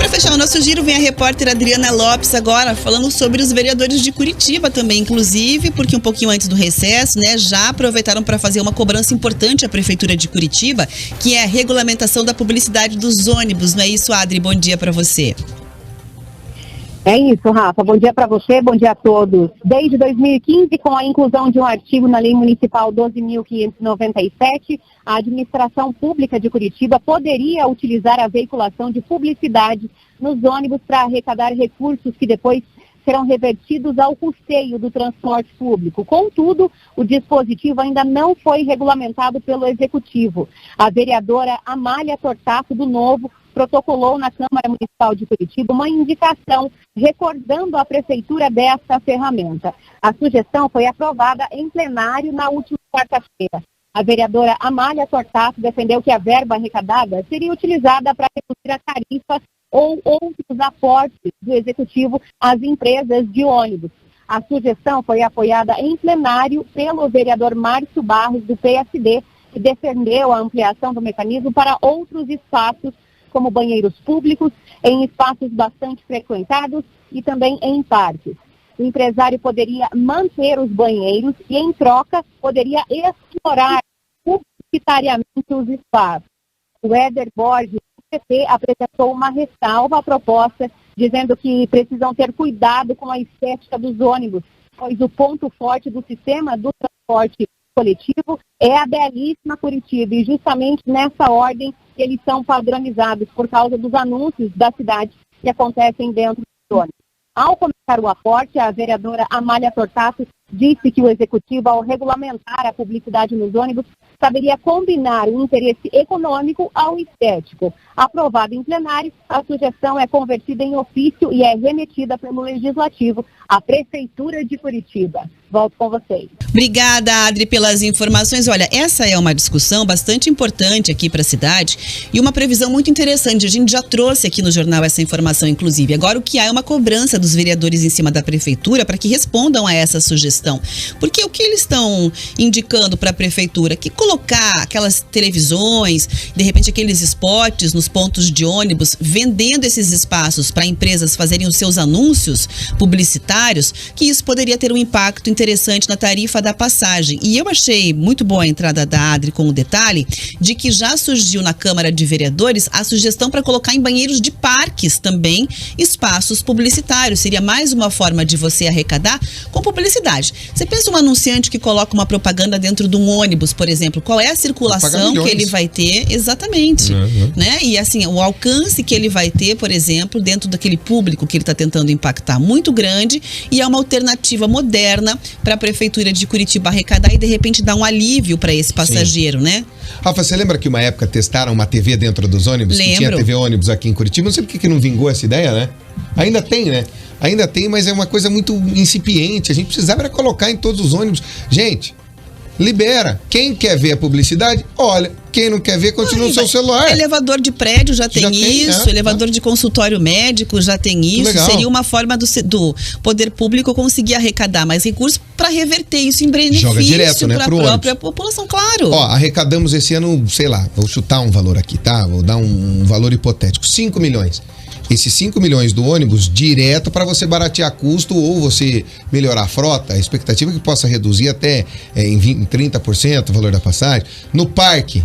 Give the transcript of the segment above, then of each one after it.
Para fechar o nosso giro, vem a repórter Adriana Lopes agora falando sobre os vereadores de Curitiba também, inclusive, porque um pouquinho antes do recesso, né, já aproveitaram para fazer uma cobrança importante à Prefeitura de Curitiba, que é a regulamentação da publicidade dos ônibus. Não é isso, Adri? Bom dia para você. É isso, Rafa. Bom dia para você, bom dia a todos. Desde 2015, com a inclusão de um artigo na Lei Municipal 12.597, a administração pública de Curitiba poderia utilizar a veiculação de publicidade nos ônibus para arrecadar recursos que depois serão revertidos ao custeio do transporte público. Contudo, o dispositivo ainda não foi regulamentado pelo Executivo. A vereadora Amália Tortato, do Novo, protocolou na Câmara Municipal de Curitiba uma indicação recordando a Prefeitura desta ferramenta. A sugestão foi aprovada em plenário na última quarta-feira. A vereadora Amália Tortato defendeu que a verba arrecadada seria utilizada para reduzir a tarifa ou outros aportes do Executivo às empresas de ônibus. A sugestão foi apoiada em plenário pelo vereador Márcio Barros, do PSD, que defendeu a ampliação do mecanismo para outros espaços, como banheiros públicos, em espaços bastante frequentados e também em parques. O empresário poderia manter os banheiros e, em troca, poderia explorar publicitariamente os espaços. O Éder Borges, do PT, apresentou uma ressalva à proposta, dizendo que precisam ter cuidado com a estética dos ônibus, pois o ponto forte do sistema do transporte coletivo é a belíssima Curitiba, e justamente nessa ordem eles são padronizados por causa dos anúncios da cidade que acontecem dentro do ônibus. Ao começar o aporte, a vereadora Amália Tortato disse que o Executivo, ao regulamentar a publicidade nos ônibus, saberia combinar o interesse econômico ao estético. Aprovada em plenário, a sugestão é convertida em ofício e é remetida pelo Legislativo à Prefeitura de Curitiba. Volto com vocês. Obrigada, Adri, pelas informações. Olha, essa é uma discussão bastante importante aqui para a cidade e uma previsão muito interessante. A gente já trouxe aqui no jornal essa informação, inclusive. Agora, o que há é uma cobrança dos vereadores em cima da Prefeitura para que respondam a essa sugestão. Porque o que eles estão indicando para a Prefeitura? Que colocar aquelas televisões, de repente aqueles spots nos pontos de ônibus, vendendo esses espaços para empresas fazerem os seus anúncios publicitários, que isso poderia ter um impacto interessante na tarifa da passagem. E eu achei muito boa a entrada da Adri com o detalhe de que já surgiu na Câmara de Vereadores a sugestão para colocar em banheiros de parques também espaços publicitários. Seria mais uma forma de você arrecadar com publicidade. Você pensa um anunciante que coloca uma propaganda dentro de um ônibus, por exemplo, qual é a circulação que ele vai ter? Exatamente. Né? E assim, o alcance que ele vai ter, por exemplo, dentro daquele público que ele está tentando impactar, muito grande, e é uma alternativa moderna para a Prefeitura de Curitiba arrecadar e de repente dar um alívio para esse passageiro, né? Rafa, você lembra que uma época testaram uma TV dentro dos ônibus? Lembro. Que tinha TV ônibus aqui em Curitiba, não sei por que não vingou essa ideia, né? Ainda tem, né? Ainda tem, mas é uma coisa muito incipiente. A gente precisava era colocar em todos os ônibus. Gente, libera. Quem quer ver a publicidade, olha. Quem não quer ver, continua no seu celular. Elevador de prédio já tem isso, elevador de consultório médico já tem isso. Legal. Seria uma forma do poder público conseguir arrecadar mais recursos para reverter isso em benefício para a própria população, claro. Ó, arrecadamos esse ano, sei lá, vou chutar um valor aqui, tá? Vou dar um valor hipotético, 5 milhões. Esses 5 milhões do ônibus direto para você baratear custo ou você melhorar a frota, a expectativa é que possa reduzir até em 30% o valor da passagem. No parque,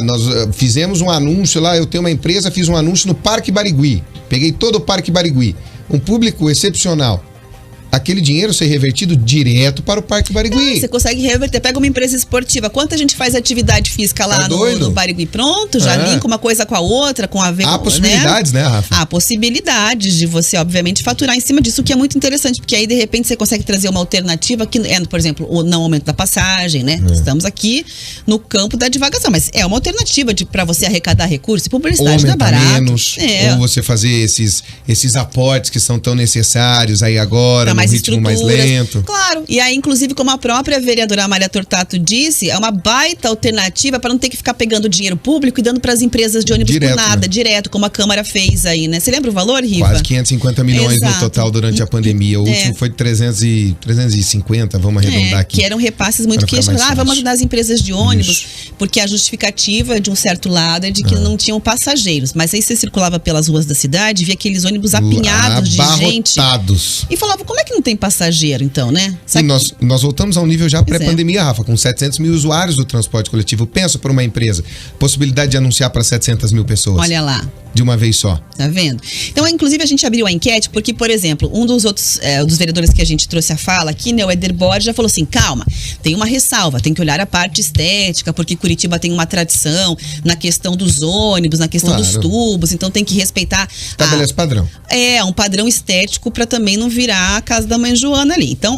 nós fizemos um anúncio lá, eu tenho uma empresa, fiz um anúncio no Parque Barigui, peguei todo o Parque Barigui, um público excepcional. Aquele dinheiro ser revertido direto para o Parque Barigui. Você consegue reverter. Pega uma empresa esportiva. Quanta gente faz atividade física lá no Barigui? Pronto, já linka uma coisa com a outra, com a ver. Há possibilidades, né, Rafa? Há possibilidades de você, obviamente, faturar em cima disso, o que é muito interessante, porque aí, de repente, você consegue trazer uma alternativa que é, por exemplo, o não aumento da passagem, né? Estamos aqui no campo da divagação, mas é uma alternativa para você arrecadar recursos. Publicidade não é barato. Ou você fazer esses aportes que são tão necessários aí agora. mais ritmo mais estruturas. lento. Claro. E aí, inclusive, como a própria vereadora Amália Tortato disse, é uma baita alternativa para não ter que ficar pegando dinheiro público e dando para as empresas de ônibus Direto, por nada, né? direto, como a Câmara fez aí, né? Você lembra o valor, Riva? Quase 550 milhões no Exato. total durante a pandemia. O último foi de 350, vamos arredondar aqui. Que eram repasses muito Para ficar questionáveis. mais Vamos fácil. ajudar as empresas de ônibus, porque a justificativa de um certo lado é de que não tinham passageiros. Mas aí você circulava pelas ruas da cidade, via aqueles ônibus apinhados de gente. Abarrotados. E falava, como é que não tem passageiro, então, né? E nós voltamos ao nível já Pois pré-pandemia, Rafa, com 700 mil usuários do transporte coletivo. Pensa por uma empresa, possibilidade de anunciar para 700 mil pessoas. Olha lá. De uma vez só. Tá vendo? Então, inclusive, a gente abriu a enquete porque, por exemplo, um dos outros dos vereadores que a gente trouxe a fala aqui, né, o Éder Borges, já falou assim, calma, tem uma ressalva, tem que olhar a parte estética, porque Curitiba tem uma tradição na questão dos ônibus, na questão dos tubos, então tem que respeitar... Estabelece padrão. Um padrão estético para também não virar a casa da mãe Joana ali. Então,